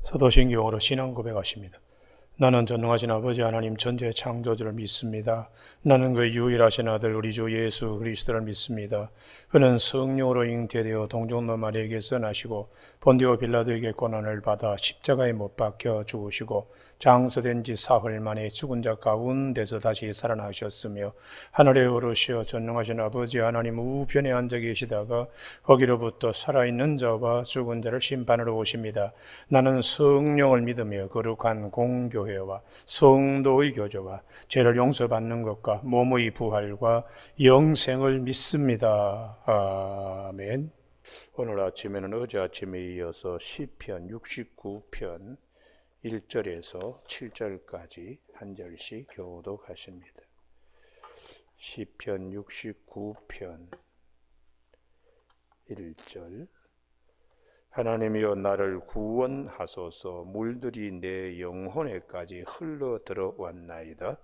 사도신경으로 신앙 고백하십니다. 나는 전능하신 아버지 하나님 전지의 창조주를 믿습니다. 나는 그 유일하신 아들 우리 주 예수 그리스도를 믿습니다. 그는 성령으로 잉태되어 동정노 마리아에게서 나시고 본디오 빌라도에게 고난을 받아 십자가에 못 박혀 죽으시고 장사된 지 사흘 만에 죽은 자 가운데서 다시 살아나셨으며 하늘에 오르시어 전능하신 아버지 하나님 우편에 앉아 계시다가 거기로부터 살아있는 자와 죽은 자를 심판하러 오십니다. 나는 성령을 믿으며 거룩한 공교회와 성도의 교제와 죄를 용서받는 것과 몸의 부활과 영생을 믿습니다. 아멘. 오늘 아침에는 어제 아침에 이어서 시편 69편 1절에서 7절까지 한 절씩 교독하십니다. 시편 69편 1절. 하나님이여 나를 구원하소서. 물들이 내 영혼에까지 흘러 들어왔나이다.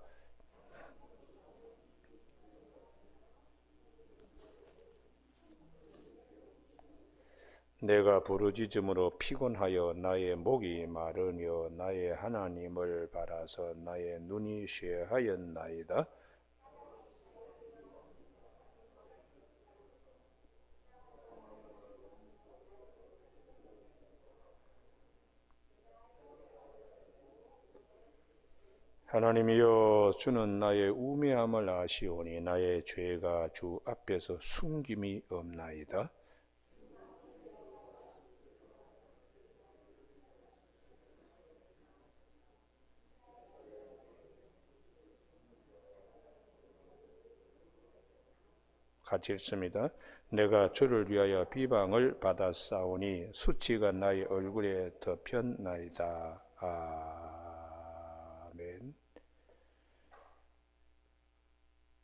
내가 부르짖음으로 피곤하여 나의 목이 마르며 나의 하나님을 바라서 나의 눈이 쇠하였나이다. 하나님이여 주는 나의 우매함을 아시오니 나의 죄가 주 앞에서 숨김이 없나이다. 같이 읽습니다. 내가 주를 위하여 비방을 받았사오니 수치가 나의 얼굴에 덮였나이다. 아멘.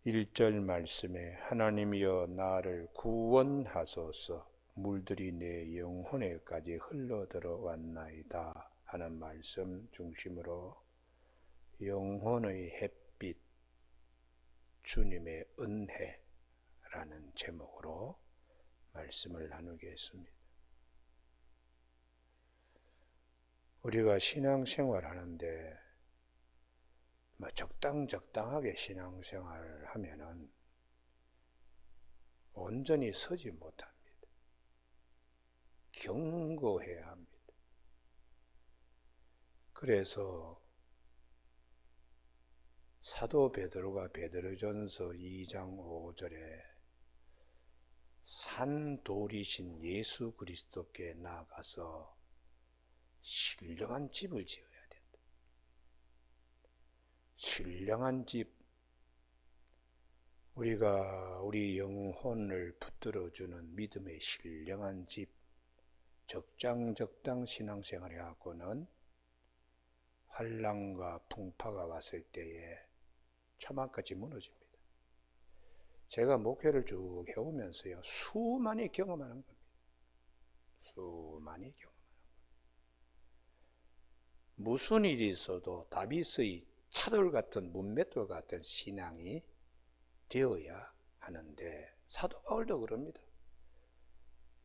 1절 말씀에 하나님이여 나를 구원하소서. 물들이 내 영혼에까지 흘러들어왔나이다 하는 말씀 중심으로 영혼의 햇빛 주님의 은혜라는 제목으로 말씀을 나누겠습니다. 우리가 신앙생활 하는데 적당하게 신앙생활을 하면은 온전히 서지 못합니다. 경고해야 합니다. 그래서 사도 베드로가 베드로전서 2장 5절에 산돌이신 예수 그리스도께 나아가서 신령한 집을 지어야 된다. 신령한 집, 우리가 우리 영혼을 붙들어주는 믿음의 신령한 집, 적당 신앙생활을 해갖고는 환난과 풍파가 왔을 때에 초막같이 무너집니다. 제가 목회를 쭉 해오면서요, 수많이 경험하는 겁니다. 수많이 경험하는 겁니다. 무슨 일이 있어도 다윗의 차돌 같은 문맷돌 같은 신앙이 되어야 하는데 사도 바울도 그럽니다.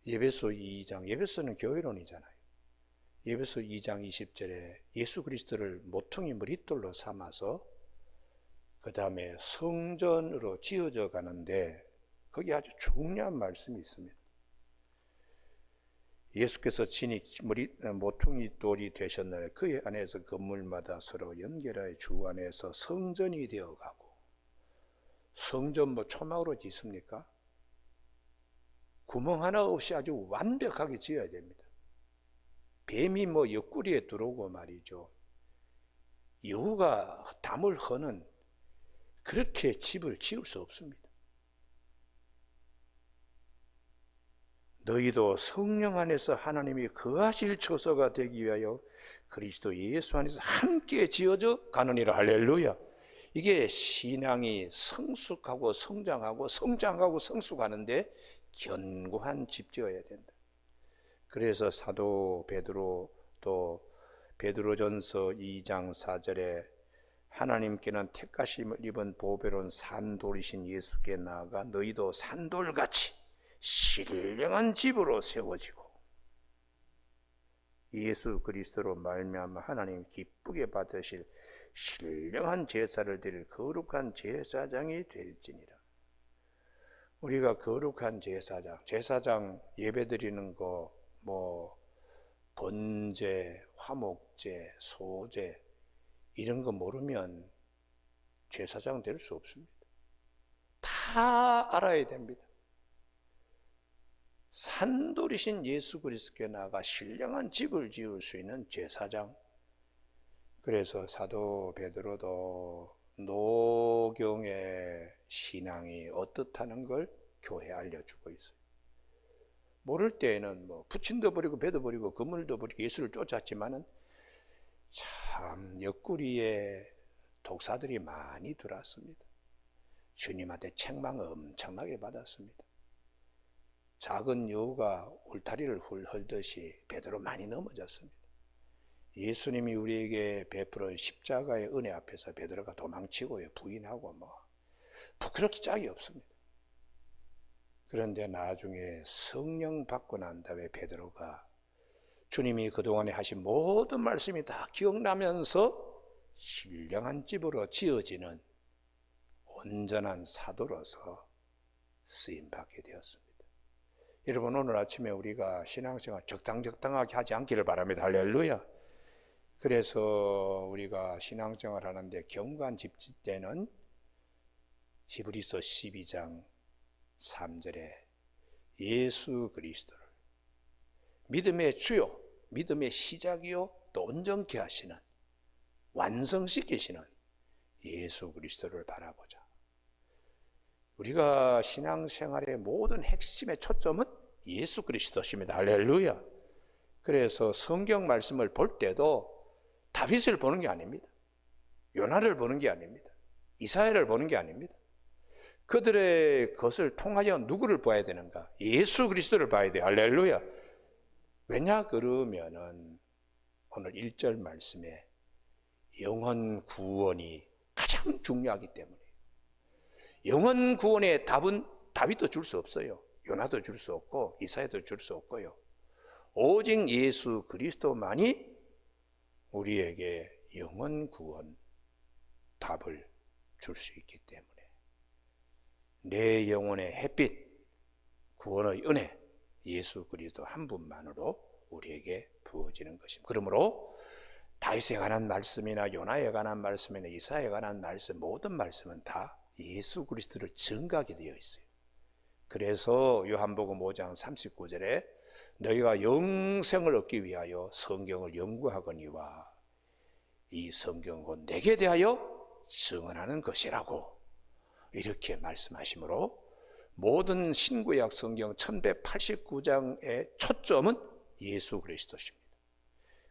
에베소 2장, 에베소는 교회론이잖아요. 에베소 2장 20절에 예수 그리스도를 모퉁이 머릿돌로 삼아서 그 다음에 성전으로 지어져 가는데 거기 아주 중요한 말씀이 있습니다. 예수께서 친히 모퉁이 돌이 되셨느니 그의 안에서 건물마다 서로 연결하여 주 안에서 성전이 되어가고, 성전 초막으로 짓습니까? 구멍 하나 없이 아주 완벽하게 지어야 됩니다. 뱀이 옆구리에 들어오고 말이죠. 여우가 담을 허는 그렇게 집을 지을 수 없습니다. 너희도 성령 안에서 하나님이 거하실 처소가 되기 위하여 그리스도 예수 안에서 함께 지어져 가느니라. 할렐루야. 이게 신앙이 성숙하고 성장하고 성숙하는데 견고한 집 지어야 된다. 그래서 사도 베드로 또 베드로전서 2장 4절에 하나님께는 택하심을 입은 보배로운 산돌이신 예수께 나아가 너희도 산돌같이 신령한 집으로 세워지고 예수 그리스도로 말미암아 하나님 기쁘게 받으실 신령한 제사를 드릴 거룩한 제사장이 될지니라. 우리가 거룩한 제사장 예배 드리는 거 번제, 화목제, 소제 이런 거 모르면 제사장 될 수 없습니다. 다 알아야 됩니다. 산돌이신 예수 그리스도께 나아가 신령한 집을 지을 수 있는 제사장. 그래서 사도 베드로도 노경의 신앙이 어떻다는 걸 교회에 알려주고 있어요. 모를 때에는 부친도 버리고 배도 버리고 그물도 버리고 예수를 쫓았지만은 참 옆구리에 독사들이 많이 들어왔습니다. 주님한테 책망을 엄청나게 받았습니다. 작은 여우가 울타리를 훌헐듯이 베드로 많이 넘어졌습니다. 예수님이 우리에게 베풀은 십자가의 은혜 앞에서 베드로가 도망치고요, 부인하고 부끄럽기 짝이 없습니다. 그런데 나중에 성령 받고 난 다음에 베드로가 주님이 그동안에 하신 모든 말씀이 다 기억나면서 신령한 집으로 지어지는 온전한 사도로서 쓰임받게 되었습니다. 여러분, 오늘 아침에 우리가 신앙생활 적당하게 하지 않기를 바랍니다. 할렐루야. 그래서 우리가 신앙생활 하는데 경관 집질 때는 히브리서 12장 3절에 예수 그리스도를 믿음의 주요, 믿음의 시작이요 또 온전케 하시는, 완성시키시는 예수 그리스도를 바라보자. 우리가 신앙생활의 모든 핵심의 초점은 예수 그리스도십니다. 할렐루야. 그래서 성경 말씀을 볼 때도 다윗을 보는 게 아닙니다. 요나를 보는 게 아닙니다. 이사야를 보는 게 아닙니다. 그들의 것을 통하여 누구를 봐야 되는가? 예수 그리스도를 봐야 돼요. 할렐루야. 왜냐 그러면은 오늘 1절 말씀에 영혼 구원이 가장 중요하기 때문에, 영혼 구원의 답은 다윗도 줄 수 없어요. 요나도 줄 수 없고 이사야도 줄 수 없고요. 오직 예수 그리스도만이 우리에게 영혼 구원 답을 줄 수 있기 때문에 내 영혼의 햇빛, 구원의 은혜, 예수 그리스도 한 분만으로 우리에게 부어지는 것입니다. 그러므로 다윗에 관한 말씀이나 요나에 관한 말씀이나 이사야에 관한 말씀, 모든 말씀은 다 예수 그리스도를 증거하게 되어 있어요. 그래서 요한복음 5장 39절에 너희가 영생을 얻기 위하여 성경을 연구하거니와 이 성경은 곧 내게 대하여 증언하는 것이라고 이렇게 말씀하시므로 모든 신구약 성경 1189장의 초점은 예수 그리스도십니다.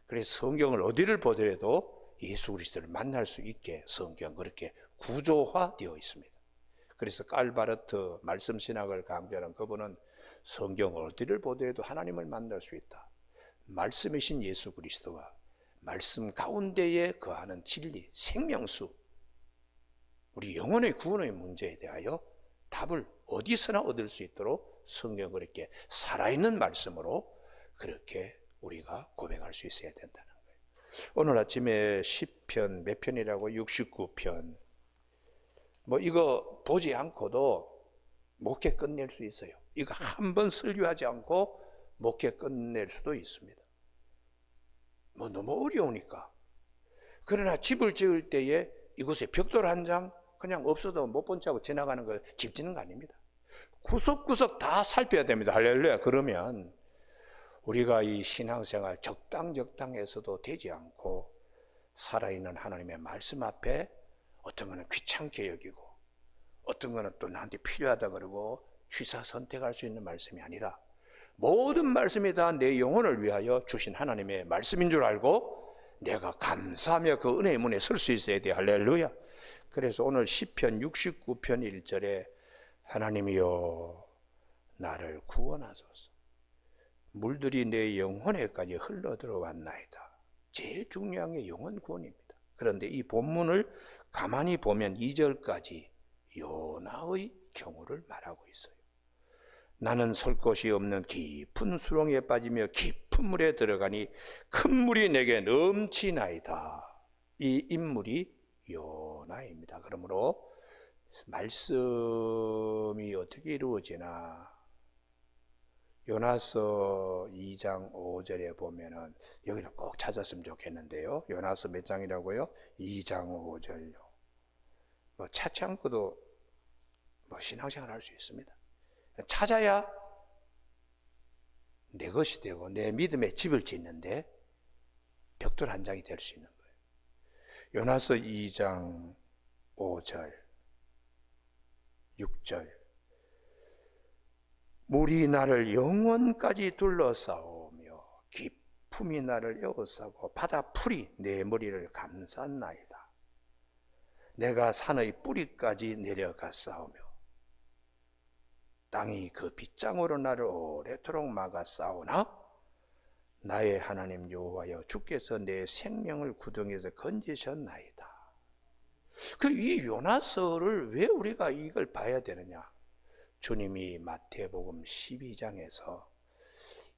그래서 성경을 어디를 보더라도 예수 그리스도를 만날 수 있게 성경 그렇게 구조화되어 있습니다. 그래서 깔바르트 말씀신학을 강조하는 그분은 성경 어디를 보더라도 하나님을 만날 수 있다. 말씀이신 예수 그리스도와 말씀 가운데에 거하는 진리, 생명수, 우리 영혼의 구원의 문제에 대하여 답을 어디서나 얻을 수 있도록 성경을 그렇게 살아있는 말씀으로 그렇게 우리가 고백할 수 있어야 된다는 거예요. 오늘 아침에 시편 몇 편이라고? 69편. 이거 보지 않고도 목회 끝낼 수 있어요. 이거 한 번 설교하지 않고 목회 끝낼 수도 있습니다. 너무 어려우니까. 그러나 집을 지을 때에 이곳에 벽돌 한 장 그냥 없어도 못 본 척하고 지나가는 거 집 짓는 거 아닙니다. 구석구석 다 살펴야 됩니다. 할렐루야. 그러면 우리가 이 신앙생활 적당해서도 되지 않고 살아있는 하나님의 말씀 앞에 어떤 거는 귀찮게 여기고 어떤 거는 또 나한테 필요하다 그러고 취사 선택할 수 있는 말씀이 아니라 모든 말씀이 다 내 영혼을 위하여 주신 하나님의 말씀인 줄 알고 내가 감사하며 그 은혜의 문에 설 수 있어야 돼. 할렐루야. 그래서 오늘 시편 69편 1절에 하나님이여 나를 구원하소서. 물들이 내 영혼에까지 흘러들어왔나이다. 제일 중요한 게 영혼 구원입니다. 그런데 이 본문을 가만히 보면 2절까지 요나의 경우를 말하고 있어요. 나는 설 곳이 없는 깊은 수렁에 빠지며 깊은 물에 들어가니 큰 물이 내게 넘치나이다. 이 인물이 요나입니다. 그러므로 말씀이 어떻게 이루어지나, 요나서 2장 5절에 보면은 여기를 꼭 찾았으면 좋겠는데요. 요나서 몇 장이라고요? 2장 5절요. 뭐 찾지 않고도 신앙생활 할 수 있습니다. 찾아야 내 것이 되고 내 믿음의 집을 짓는데 벽돌 한 장이 될 수 있는 거예요. 요나서 2장 5절 6절 물이 나를 영원까지 둘러싸오며 깊음이 나를 에워싸고 바다 풀이 내 머리를 감쌌나이다. 내가 산의 뿌리까지 내려갔사오며 땅이 그 빗장으로 나를 오래도록 막았사오나 나의 하나님 여호와여 주께서 내 생명을 구덩이에서 건지셨나이다. 이 요나서를 왜 우리가 이걸 봐야 되느냐? 주님이 마태복음 12장에서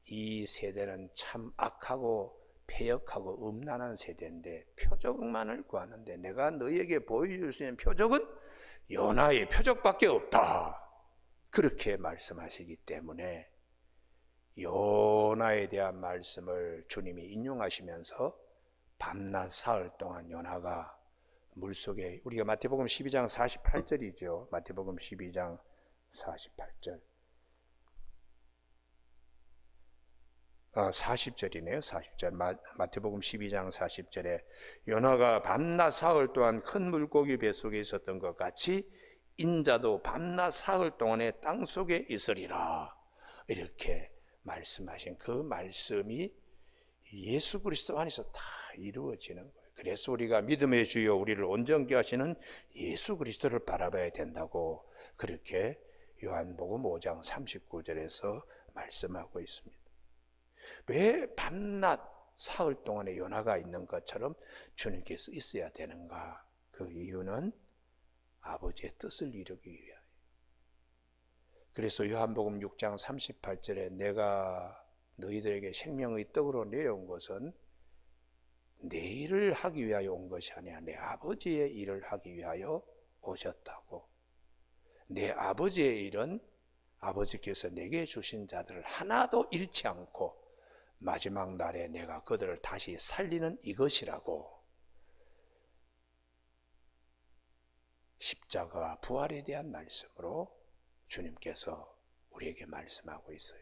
이 세대는 참 악하고 패역하고 음란한 세대인데 표적만을 구하는데 내가 너희에게 보여줄 수 있는 표적은 요나의 표적밖에 없다. 그렇게 말씀하시기 때문에 요나에 대한 말씀을 주님이 인용하시면서 밤낮 사흘 동안 요나가 물속에, 우리가 마태복음 12장 48절이죠. 마태복음 12장 48절. 40절이네요. 40절. 마태복음 12장 40절에 요나가 밤낮 사흘 동안 큰 물고기 뱃속에 있었던 것 같이 인자도 밤낮 사흘 동안에 땅속에 있으리라. 이렇게 말씀하신 그 말씀이 예수 그리스도 안에서 다 이루어지는 거예요. 그래서 우리가 믿음의 주여 우리를 온전케 하시는 예수 그리스도를 바라봐야 된다고 그렇게 요한복음 5장 39절에서 말씀하고 있습니다. 왜 밤낮 사흘 동안에 요나가 있는 것처럼 주님께서 있어야 되는가? 그 이유는 아버지의 뜻을 이루기 위하여. 그래서 요한복음 6장 38절에 내가 너희들에게 생명의 떡으로 내려온 것은 내 일을 하기 위하여 온 것이 아니라 내 아버지의 일을 하기 위하여 오셨다고. 내 아버지의 일은 아버지께서 내게 주신 자들을 하나도 잃지 않고 마지막 날에 내가 그들을 다시 살리는 이것이라고. 십자가와 부활에 대한 말씀으로 주님께서 우리에게 말씀하고 있어요.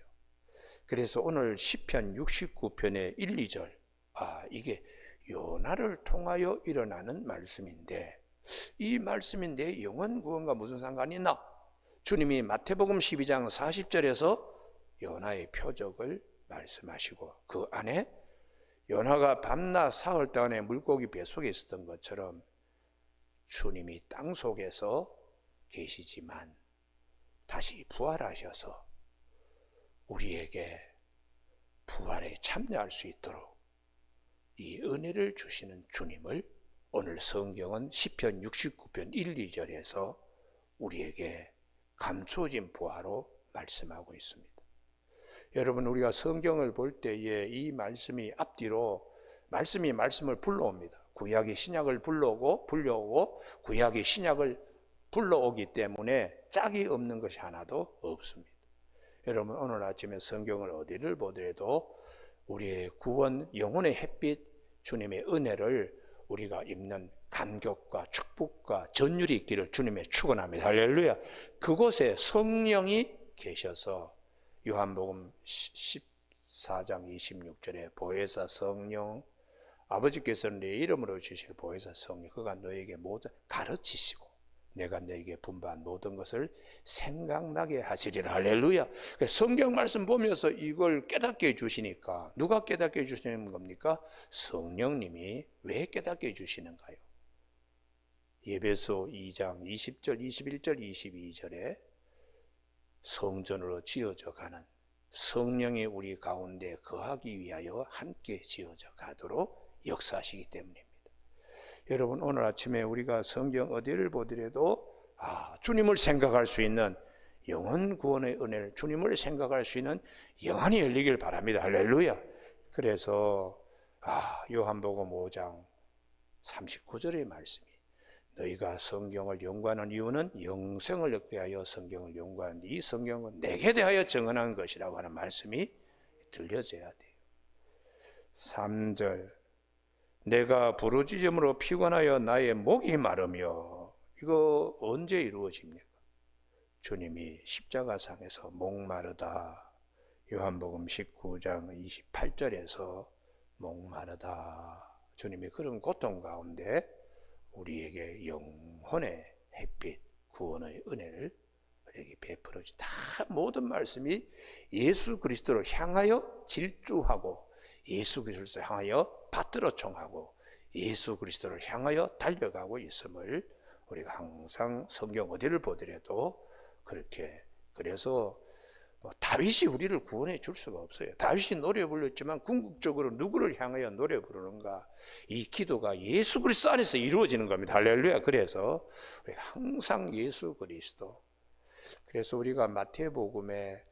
그래서 오늘 시편 69편의 1, 2절, 이게 요나를 통하여 일어나는 말씀인데 이 말씀이 내 영혼 구원과 무슨 상관이 있나? 주님이 마태복음 12장 40절에서 요나의 표적을 말씀하시고 그 안에 요나가 밤낮 사흘 동안에 물고기 뱃속에 있었던 것처럼 주님이 땅속에서 계시지만 다시 부활하셔서 우리에게 부활에 참여할 수 있도록 이 은혜를 주시는 주님을 오늘 성경은 시편 69편 1, 2절에서 우리에게 감추어진 부활로 말씀하고 있습니다. 여러분, 우리가 성경을 볼 때에 이 말씀이 앞뒤로 말씀이 말씀을 불러옵니다. 구약이 신약을 불러오고 구약이 신약을 불러오기 때문에 짝이 없는 것이 하나도 없습니다. 여러분, 오늘 아침에 성경을 어디를 보더라도 우리의 구원, 영혼의 햇빛, 주님의 은혜를 우리가 입는 감격과 축복과 전율이 있기를 주님의 축원합니다. 할렐루야. 그곳에 성령이 계셔서 요한복음 14장 26절에 보혜사 성령, 아버지께서는 내 이름으로 주실 보혜사 성령, 그가 너에게 모든 가르치시고 내가 너에게 분부한 모든 것을 생각나게 하시리라. 할렐루야. 성경 말씀 보면서 이걸 깨닫게 해주시니까 누가 깨닫게 해주시는 겁니까? 성령님이. 왜 깨닫게 해주시는가요? 예배소 2장 20절, 21절, 22절에 성전으로 지어져 가는 성령이 우리 가운데 거하기 위하여 함께 지어져 가도록 역사하시기 때문입니다. 여러분, 오늘 아침에 우리가 성경 어디를 보더라도 주님을 생각할 수 있는 영혼 구원의 은혜를, 주님을 생각할 수 있는 영안이 열리길 바랍니다. 할렐루야. 그래서 요한복음 5장 39절의 말씀이, 너희가 성경을 연구하는 이유는 영생을 얻게 하여 성경을 연구하는데 이 성경은 내게 대하여 증언한 것이라고 하는 말씀이 들려져야 돼요. 3절, 내가 부르짖음으로 피곤하여 나의 목이 마르며, 이거 언제 이루어집니까? 주님이 십자가상에서 목마르다, 요한복음 19장 28절에서 목마르다, 주님이 그런 고통 가운데 우리에게 영혼의 햇빛, 구원의 은혜를 우리에게 베풀어 주시. 다 모든 말씀이 예수 그리스도를 향하여 질주하고 예수 그리스도를 향하여 받들어 청하고 예수 그리스도를 향하여 달려가고 있음을 우리가 항상 성경 어디를 보더라도 그렇게, 그래서 다윗이 우리를 구원해 줄 수가 없어요. 다윗이 노래 불렀지만 궁극적으로 누구를 향하여 노래 부르는가? 이 기도가 예수 그리스도 안에서 이루어지는 겁니다. 할렐루야. 그래서 우리가 항상 예수 그리스도, 그래서 우리가 마태복음에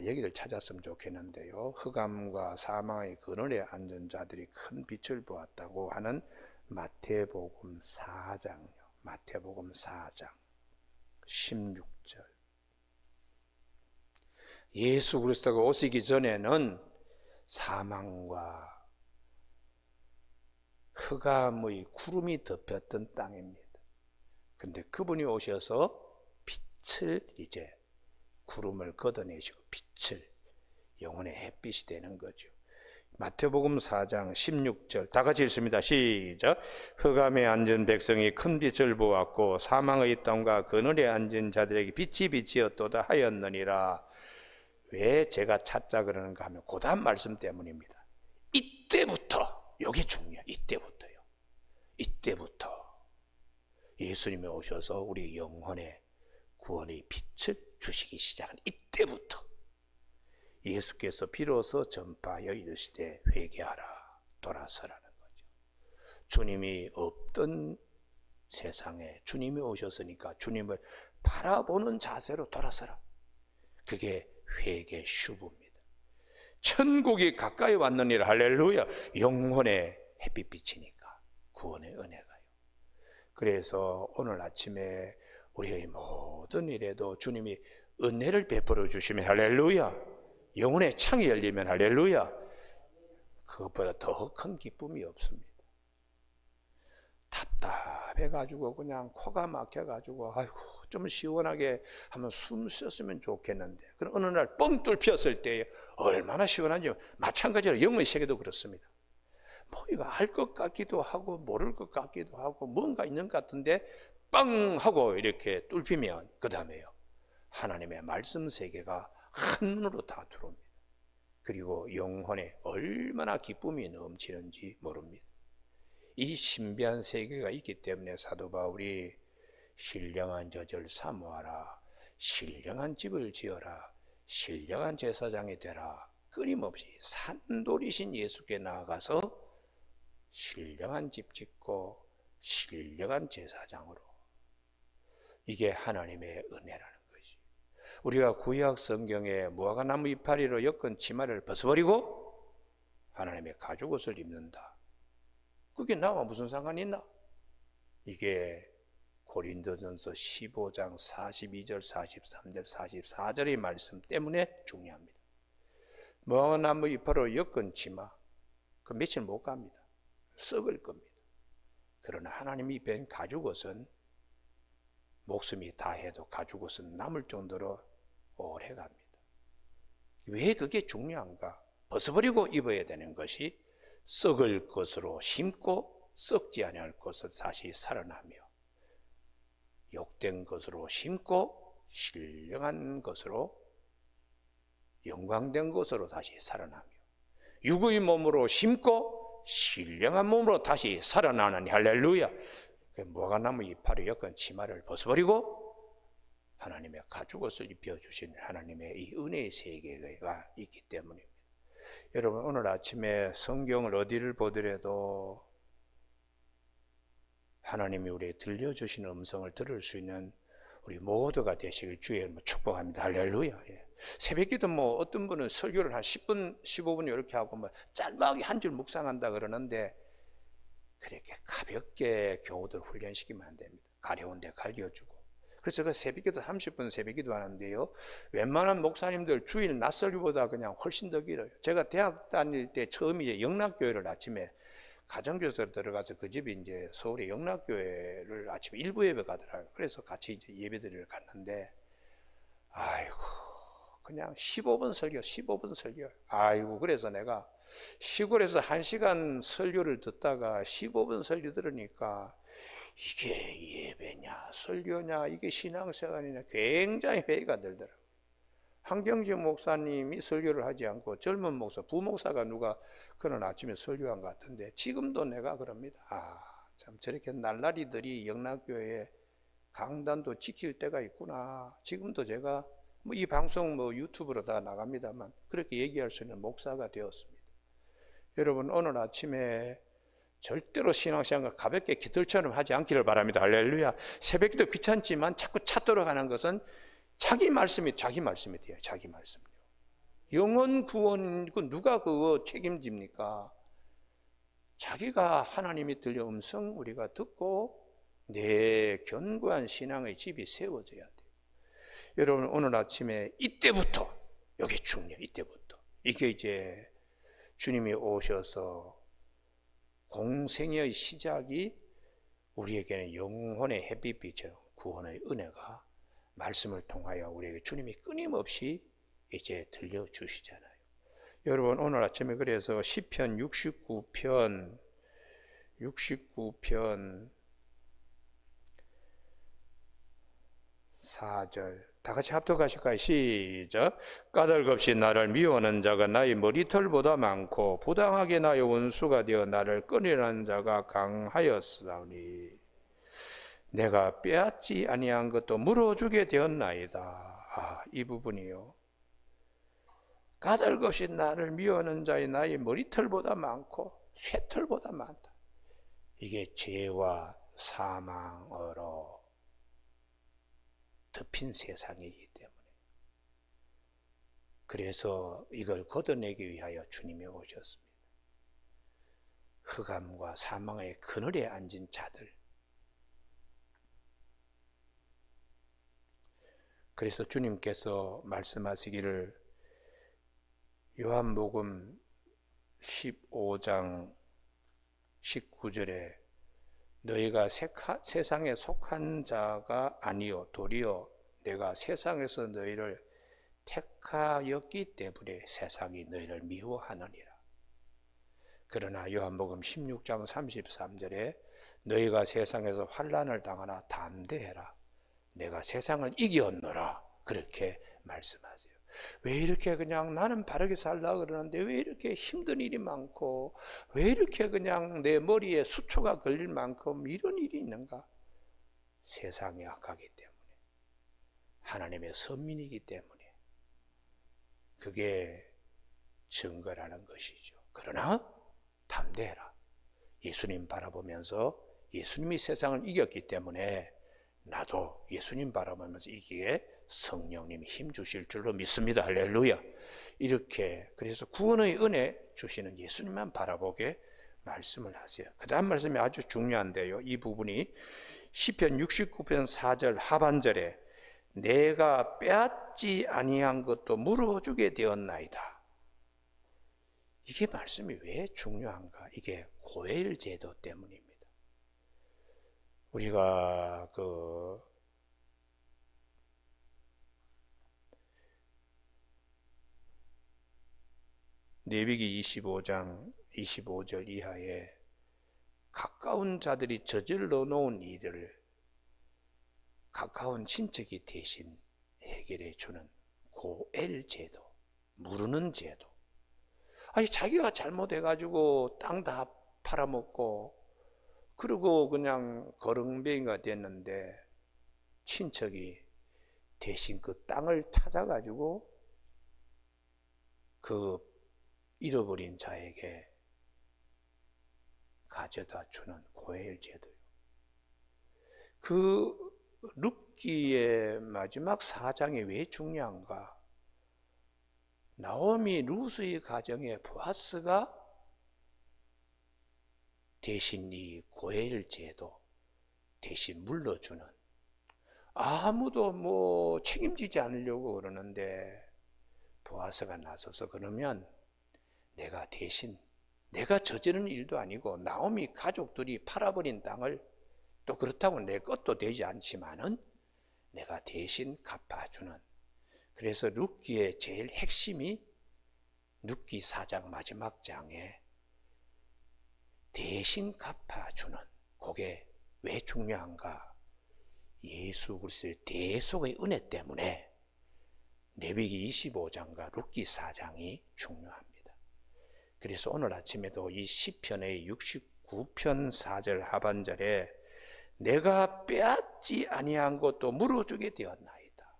여기를 찾았으면 좋겠는데요, 흑암과 사망의 그늘에 앉은 자들이 큰 빛을 보았다고 하는 마태복음 4장요. 마태복음 4장 16절. 예수 그리스도가 오시기 전에는 사망과 흑암의 구름이 덮였던 땅입니다. 그런데 그분이 오셔서 빛을, 이제 구름을 걷어내시고 빛을, 영혼의 햇빛이 되는 거죠. 마태복음 4장 16절 다 같이 읽습니다. 시작. 흑암에 앉은 백성이 큰 빛을 보았고 사망의 땅과 그늘에 앉은 자들에게 빛이 비치었도다 하였느니라. 왜 제가 찾자 그러는가 하면 그 다음 말씀 때문입니다. 이때부터, 이게 중요해요. 이때부터요. 이때부터 예수님이 오셔서 우리 영혼의 구원의 빛을 주시기 시작한 이때부터 예수께서 비로소 전파하여 이르시되 회개하라, 돌아서라는 거죠. 주님이 없던 세상에 주님이 오셨으니까 주님을 바라보는 자세로 돌아서라. 그게 회개 슈브입니다. 천국이 가까이 왔느니라. 할렐루야. 영혼의 햇빛빛이니까 구원의 은혜가요. 그래서 오늘 아침에 우리의 모든 일에도 주님이 은혜를 베풀어 주시면 할렐루야, 영혼의 창이 열리면 할렐루야, 그것보다 더 큰 기쁨이 없습니다. 답답해가지고 그냥 코가 막혀가지고 아이고 좀 시원하게 한번 숨 쉬었으면 좋겠는데, 그럼 어느 날 뻥 뚫혔을 때 얼마나 시원한지. 마찬가지로 영의 세계도 그렇습니다. 뭐 이거 알 것 같기도 하고 모를 것 같기도 하고 뭔가 있는 것 같은데 빵 하고 이렇게 뚫히면 그 다음에요, 하나님의 말씀 세계가 한눈으로 다 들어옵니다. 그리고 영혼에 얼마나 기쁨이 넘치는지 모릅니다. 이 신비한 세계가 있기 때문에 사도 바울이 신령한 젖을 사모하라, 신령한 집을 지어라, 신령한 제사장이 되라, 끊임없이 산돌이신 예수께 나아가서 신령한 집 짓고 신령한 제사장으로, 이게 하나님의 은혜라는 것이. 우리가 구약 성경에 무화과나무 이파리로 엮은 치마를 벗어버리고 하나님의 가죽옷을 입는다. 그게 나와 무슨 상관이 있나? 이게 고린도전서 15장 42절, 43절, 44절의 말씀 때문에 중요합니다. 무화과나무 이파리로 엮은 치마, 그 며칠 못 갑니다. 썩을 겁니다. 그러나 하나님이 뺀 가죽옷은 목숨이 다해도 가죽옷은 남을 정도로 오래 갑니다. 왜 그게 중요한가? 벗어버리고 입어야 되는 것이 썩을 것으로 심고 썩지 아니할 것으로 다시 살아나며, 욕된 것으로 심고 신령한 것으로, 영광된 것으로 다시 살아나며, 육의 몸으로 심고 신령한 몸으로 다시 살아나는 할렐루야. 무화과나무 이파리 엮은 치마를 벗어버리고 하나님의 가죽옷을 입혀주신 하나님의 이 은혜의 세계가 있기 때문입니다. 여러분, 오늘 아침에 성경을 어디를 보더라도 하나님이 우리에게 들려주시는 음성을 들을 수 있는 우리 모두가 되시길 주의 이름으로 축복합니다. 할렐루야. 예. 새벽기도 뭐 어떤 분은 설교를 한 10분, 15분 이렇게 하고 뭐 짧게 한 줄 묵상한다 그러는데 그렇게 가볍게 교우들 훈련시키면 안 됩니다. 가려운 데 갈려주고. 그래서 그 새벽기도 30분 새벽기도 하는데요. 웬만한 목사님들 주일 낮설교보다 그냥 훨씬 더 길어요. 제가 대학 다닐 때 처음 이제 영락교회를 아침에 가정교사로 들어가서 그 집이 이제 서울의 영락교회를 아침에 일부 예배 가더라고요. 그래서 같이 이제 예배드리러 갔는데, 아이고, 그냥 15분 설교, 15분 설교. 아이고, 그래서 내가 시골에서 1시간 설교를 듣다가 15분 설교 들으니까 이게 예배냐, 설교냐, 이게 신앙생활이냐, 굉장히 회의가 들더라고요. 한경재 목사님이 설교를 하지 않고 젊은 목사, 부목사가 누가 그런 아침에 설교한 것 같은데 지금도 내가 그럽니다. 참 저렇게 날라리들이 영락교회에 강단도 지킬 때가 있구나. 지금도 제가 뭐 이 방송 뭐 유튜브로 다 나갑니다만 그렇게 얘기할 수 있는 목사가 되었습니다. 여러분 오늘 아침에 절대로 신앙생활 가볍게 깃들처럼 하지 않기를 바랍니다. 할렐루야. 새벽기도 귀찮지만 자꾸 찾도록 하는 것은 자기 말씀이 돼요. 자기 말씀이요. 영혼 구원 누가 그거 책임집니까? 자기가 하나님이 들려 음성 우리가 듣고 내 견고한 신앙의 집이 세워져야 돼요. 여러분 오늘 아침에 이때부터 이게 중요해요. 이때부터 이게 이제 주님이 오셔서 공생의 시작이 우리에게는 영혼의 햇빛처럼 구원의 은혜가 말씀을 통하여 우리에게 주님이 끊임없이 이제 들려주시잖아요. 여러분 오늘 아침에 그래서 시편 69편 4절 다 같이 합독하실까요? 시작. 까닭없이 나를 미워하는 자가 나의 머리털보다 많고 부당하게 나의 원수가 되어 나를 끊으려는 자가 강하였사오니 내가 빼앗지 아니한 것도 물어주게 되었나이다. 이 부분이요. 까닭없이 나를 미워하는 자의 나의 머리털보다 많고 쇠털보다 많다. 이게 죄와 사망으로 덮인 세상이기 때문에 그래서 이걸 걷어내기 위하여 주님이 오셨습니다. 흑암과 사망의 그늘에 앉은 자들. 그래서 주님께서 말씀하시기를 요한복음 15장 19절에 너희가 세상에 속한 자가 아니요 도리어 내가 세상에서 너희를 택하였기 때문에 세상이 너희를 미워하느니라. 그러나 요한복음 16장 33절에 너희가 세상에서 환난을 당하나 담대해라. 내가 세상을 이겼노라. 그렇게 말씀하세요. 왜 이렇게 그냥 나는 바르게 살려고 그러는데 왜 이렇게 힘든 일이 많고 왜 이렇게 그냥 내 머리에 수초가 걸릴 만큼 이런 일이 있는가? 세상이 악하기 때문에 하나님의 선민이기 때문에 그게 증거라는 것이죠. 그러나 담대해라. 예수님 바라보면서 예수님이 세상을 이겼기 때문에 나도 예수님 바라보면서 이기에 성령님이 힘 주실 줄로 믿습니다. 할렐루야. 이렇게 그래서 구원의 은혜 주시는 예수님만 바라보게 말씀을 하세요. 그 다음 말씀이 아주 중요한데요. 이 부분이 시편 69편 4절 하반절에 내가 빼앗지 아니한 것도 물어주게 되었나이다. 이게 말씀이 왜 중요한가? 이게 고엘 제도 때문입니다. 우리가 레위기 25장 25절 이하에 가까운 자들이 저질러 놓은 일을 가까운 친척이 대신 해결해 주는 고엘 제도, 무르는 제도. 아니 자기가 잘못해가지고 땅 다 팔아먹고 그리고 그냥 거렁뱅이가 됐는데 친척이 대신 그 땅을 찾아가지고 그 잃어버린 자에게 가져다 주는 고엘 제도요. 그 룻기의 마지막 4장이 왜 중요한가? 나오미 루스의 가정에 보아스가 대신 이 고엘 제도 대신 물러주는, 아무도 책임지지 않으려고 그러는데 보아스가 나서서 그러면 내가 대신, 내가 저지른 일도 아니고 나오미 가족들이 팔아버린 땅을 또 그렇다고 내 것도 되지 않지만은 내가 대신 갚아주는. 그래서 룻기의 제일 핵심이 룻기 4장 마지막 장에 대신 갚아주는, 그게 왜 중요한가? 예수 그리스도의 대속의 은혜 때문에 레위기 25장과 룻기 4장이 중요합니다. 그래서 오늘 아침에도 이 시편의 69편 4절 하반절에 내가 빼앗지 아니한 것도 물어주게 되었나이다.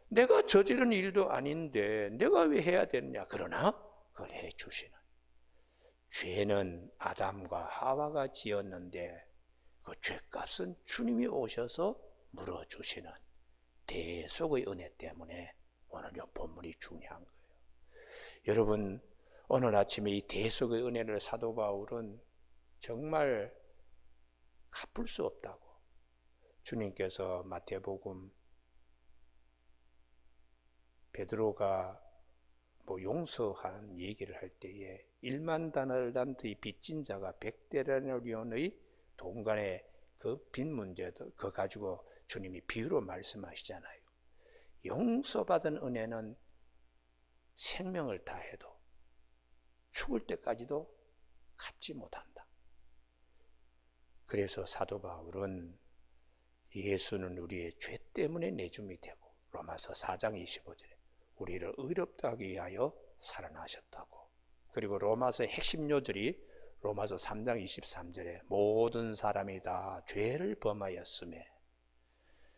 내가 저지른 일도 아닌데 내가 왜 해야 되느냐? 그러나 그걸 해주시는, 죄는 아담과 하와가 지었는데 그 죄값은 주님이 오셔서 물어주시는 대속의 은혜 때문에 오늘 이 본문이 중요한 거예요. 여러분, 오늘 아침에 이 대속의 은혜를 사도 바울은 정말 갚을 수 없다고, 주님께서 마태복음 베드로가 용서하는 얘기를 할 때에 1만 달란트의 빚진 자가 100데나리온의 돈 간의 그 빚 문제도 그거 가지고 주님이 비유로 말씀하시잖아요. 용서받은 은혜는 생명을 다해도 죽을 때까지도 갚지 못한다. 그래서 사도 바울은 예수는 우리의 죄 때문에 내줌이 되고, 로마서 4장 25절에 우리를 의롭다 하기 위하여 살아나셨다고. 그리고 로마서의 핵심 요절이 로마서 3장 23절에 모든 사람이 다 죄를 범하였음에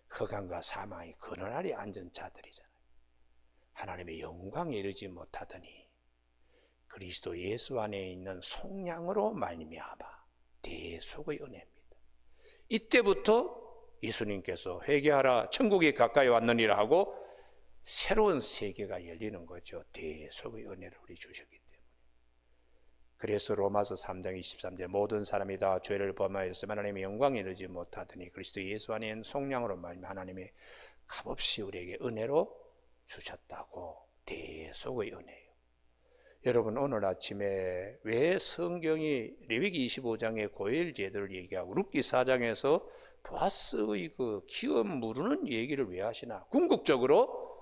흑암과 사망이 그늘 아래 앉은 자들이잖아요. 하나님의 영광에 이르지 못하더니 그리스도 예수 안에 있는 속량으로 말미암아 대속의 은혜입니다. 이때부터 예수님께서 회개하라 천국이 가까이 왔느니라 하고 새로운 세계가 열리는 거죠. 대속의 은혜를 우리 주셨기 때문에. 그래서 로마서 3장 23절 모든 사람이 다 죄를 범하였으면 하나님의 영광에 이르지 못하더니 그리스도 예수 안에 있는 속량으로 말미암아 하나님의 값없이 우리에게 은혜로 주셨다고. 대속의 은혜예요. 여러분, 오늘 아침에 왜 성경이 레위기 25장의 고엘 제도를 얘기하고 룻기 4장에서 보아스의 그 기업 무르는 얘기를 왜 하시나? 궁극적으로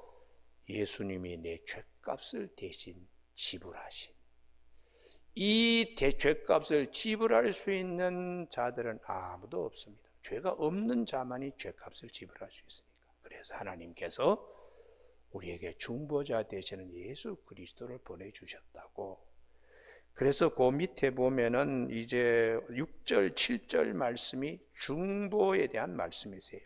예수님이 내 죄값을 대신 지불하신, 이 죄값을 지불할 수 있는 자들은 아무도 없습니다. 죄가 없는 자만이 죄값을 지불할 수 있으니까. 그래서 하나님께서 우리에게 중보자 되시는 예수 그리스도를 보내주셨다고. 그래서 그 밑에 보면은 이제 6절, 7절 말씀이 중보에 대한 말씀이세요.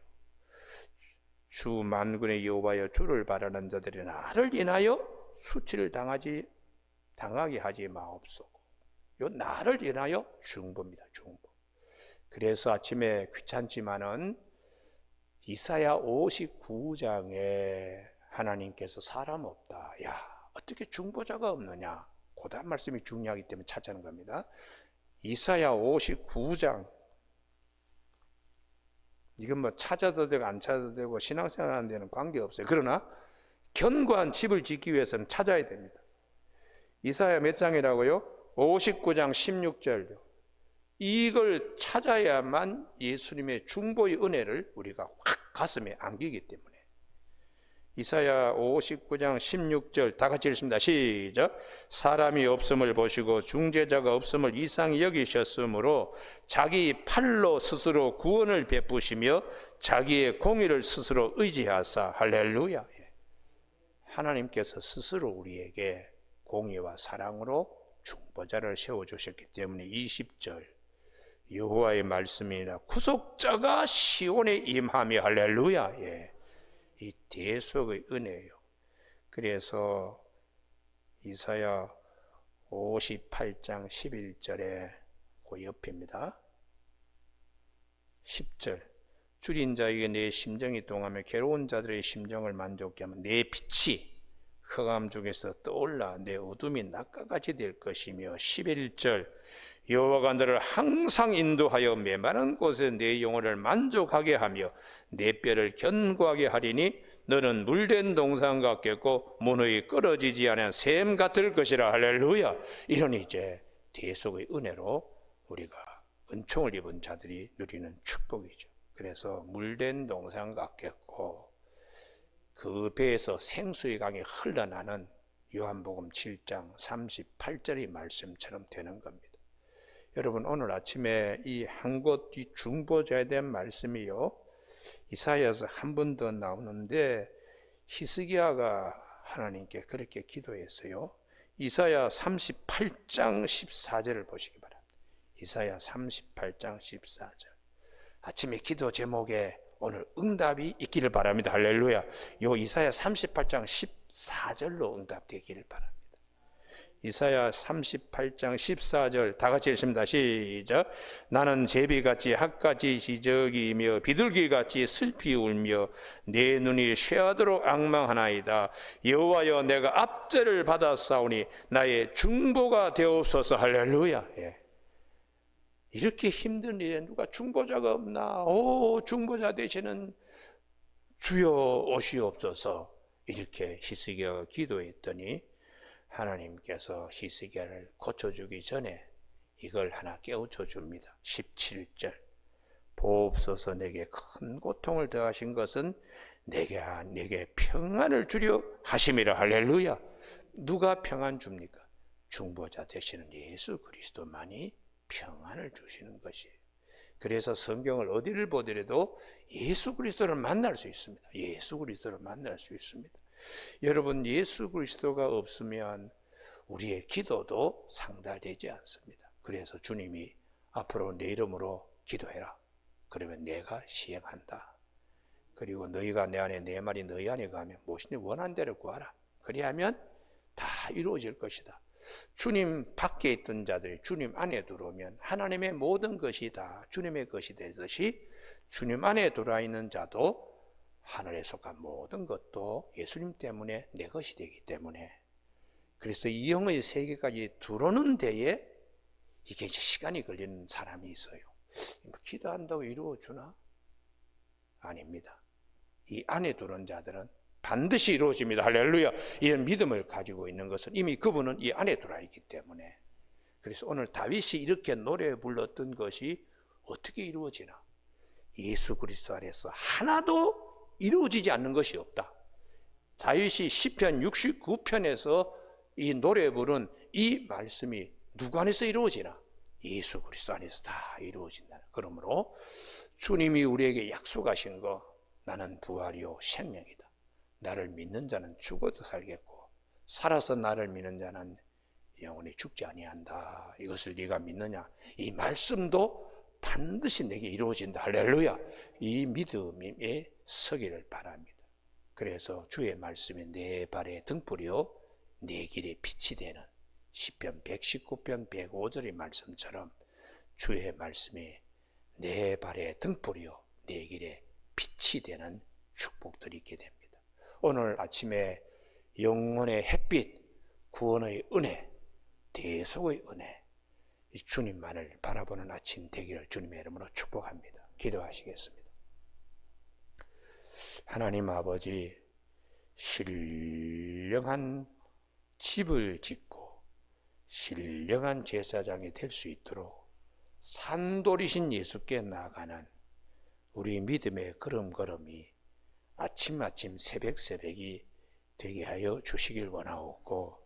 주 만군의 여호와여, 주를 바라는 자들이 나를 인하여 수치를 당하게 하지 마옵소서. 요 나를 인하여 중보입니다. 중보. 그래서 아침에 귀찮지만은 이사야 59장에 하나님께서 사람 없다. 야, 어떻게 중보자가 없느냐? 고단 말씀이 중요하기 때문에 찾아는 겁니다. 이사야 59장. 이건 찾아도 되고 안 찾아도 되고 신앙생활하는 데는 관계없어요. 그러나 견고한 집을 짓기 위해서는 찾아야 됩니다. 이사야 몇 장이라고요? 59장 16절요. 이걸 찾아야만 예수님의 중보의 은혜를 우리가 확 가슴에 안기기 때문에. 이사야 59장 16절 다 같이 읽습니다. 시작. 사람이 없음을 보시고 중재자가 없음을 이상히 여기셨으므로 자기 팔로 스스로 구원을 베푸시며 자기의 공의를 스스로 의지하사. 할렐루야. 하나님께서 스스로 우리에게 공의와 사랑으로 중보자를 세워주셨기 때문에 20절 여호와의 말씀이나 구속자가 시온에 임하며. 할렐루야. 이 대속의 은혜예요. 그래서 이사야 58장 11절에 그 옆입니다. 10절 줄인 자에게 내 심정이 동하며 괴로운 자들의 심정을 만족케 하면 내 빛이 흑암 중에서 떠올라 내 어둠이 낮과 같이 될 것이며 11절 여호와가 너를 항상 인도하여 메마른 곳에 내 영혼을 만족하게 하며 내 뼈를 견고하게 하리니 너는 물된 동산 같겠고 문의 끊어지지 않은 샘 같을 것이라. 할렐루야. 이런 이제 대속의 은혜로 우리가 은총을 입은 자들이 누리는 축복이죠. 그래서 물된 동산 같겠고 그 배에서 생수의 강이 흘러나는 요한복음 7장 38절의 말씀처럼 되는 겁니다. 여러분 오늘 아침에 이 한 곳 이 중보자에 대한 말씀이요 이사야서 한 번 더 나오는데 히스기야가 하나님께 그렇게 기도했어요. 이사야 38장 14절을 보시기 바랍니다. 이사야 38장 14절. 아침에 기도 제목에 오늘 응답이 있기를 바랍니다. 할렐루야. 요 이사야 38장 14절로 응답되기를 바랍니다. 이사야 38장 14절 다 같이 읽습니다. 시작. 나는 제비같이 학같이 지저귀며 비둘기같이 슬피 울며 내 눈이 쇠하도록 앙망하나이다. 여호와여 내가 압제를 받았사오니 나의 중보가 되옵소서. 할렐루야. 예. 이렇게 힘든 일에 누가 중보자가 없나? 오, 중보자 되시는 주여 오시옵소서. 이렇게 히스기야가 기도했더니 하나님께서 히스기야를 고쳐주기 전에 이걸 하나 깨우쳐 줍니다. 17절 보옵소서 내게 큰 고통을 더하신 것은 내게 평안을 주려 하심이라. 할렐루야. 누가 평안 줍니까? 중보자 되시는 예수 그리스도만이 평안을 주시는 것이에요. 그래서 성경을 어디를 보더라도 예수 그리스도를 만날 수 있습니다. 예수 그리스도를 만날 수 있습니다. 여러분 예수 그리스도가 없으면 우리의 기도도 상달되지 않습니다. 그래서 주님이 앞으로 내 이름으로 기도해라. 그러면 내가 시행한다. 그리고 너희가 내 안에 내 말이 너희 안에 가면 무엇이든 원하는 대로 구하라. 그리하면 다 이루어질 것이다. 주님 밖에 있던 자들이 주님 안에 들어오면 하나님의 모든 것이 다 주님의 것이 되듯이 주님 안에 들어와 있는 자도 하늘에 속한 모든 것도 예수님 때문에 내 것이 되기 때문에 그래서 이 영의 세계까지 들어오는 데에 이게 시간이 걸리는 사람이 있어요. 기도한다고 이루어주나? 아닙니다. 이 안에 들어온 자들은 반드시 이루어집니다. 할렐루야. 이런 믿음을 가지고 있는 것은 이미 그분은 이 안에 들어와 있기 때문에 그래서 오늘 다윗이 이렇게 노래 불렀던 것이 어떻게 이루어지나? 예수 그리스도 안에서 하나도 이루어지지 않는 것이 없다. 다윗이 시편 69편에서 이 노래 부른 이 말씀이 누구 안에서 이루어지나? 예수 그리스도 안에서 다 이루어진다. 그러므로 주님이 우리에게 약속하신 거 나는 부활이요 생명이다. 나를 믿는 자는 죽어도 살겠고 살아서 나를 믿는 자는 영원히 죽지 아니한다. 이것을 네가 믿느냐? 이 말씀도 반드시 내게 이루어진다. 할렐루야. 이 믿음에 서기를 바랍니다. 그래서 주의 말씀이 내 발의 등불이요 내 길의 빛이 되는 시편 119편 105절의 말씀처럼 주의 말씀이 내 발의 등불이요 내 길의 빛이 되는 축복들이 있게 됩니다. 오늘 아침에 영혼의 햇빛, 구원의 은혜, 대속의 은혜, 이 주님만을 바라보는 아침 되기를 주님의 이름으로 축복합니다. 기도하시겠습니다. 하나님 아버지, 신령한 집을 짓고 신령한 제사장이 될 수 있도록 산돌이신 예수께 나아가는 우리 믿음의 걸음걸음이 아침아침 새벽새벽이 되게 하여 주시길 원하옵고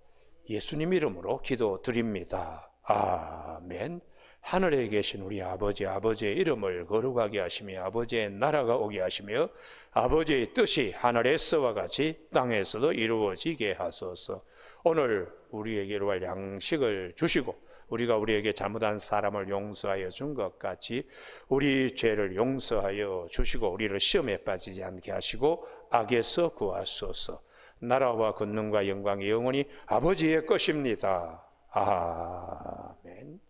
예수님 이름으로 기도드립니다. 아멘. 하늘에 계신 우리 아버지의 이름을 거룩하게 하시며 아버지의 나라가 오게 하시며 아버지의 뜻이 하늘에서와 같이 땅에서도 이루어지게 하소서. 오늘 우리에게 이루어질 양식을 주시고 우리가 우리에게 잘못한 사람을 용서하여 준 것 같이 우리 죄를 용서하여 주시고 우리를 시험에 빠지지 않게 하시고 악에서 구하소서. 나라와 권능과 영광이 영원히 아버지의 것입니다. 아멘.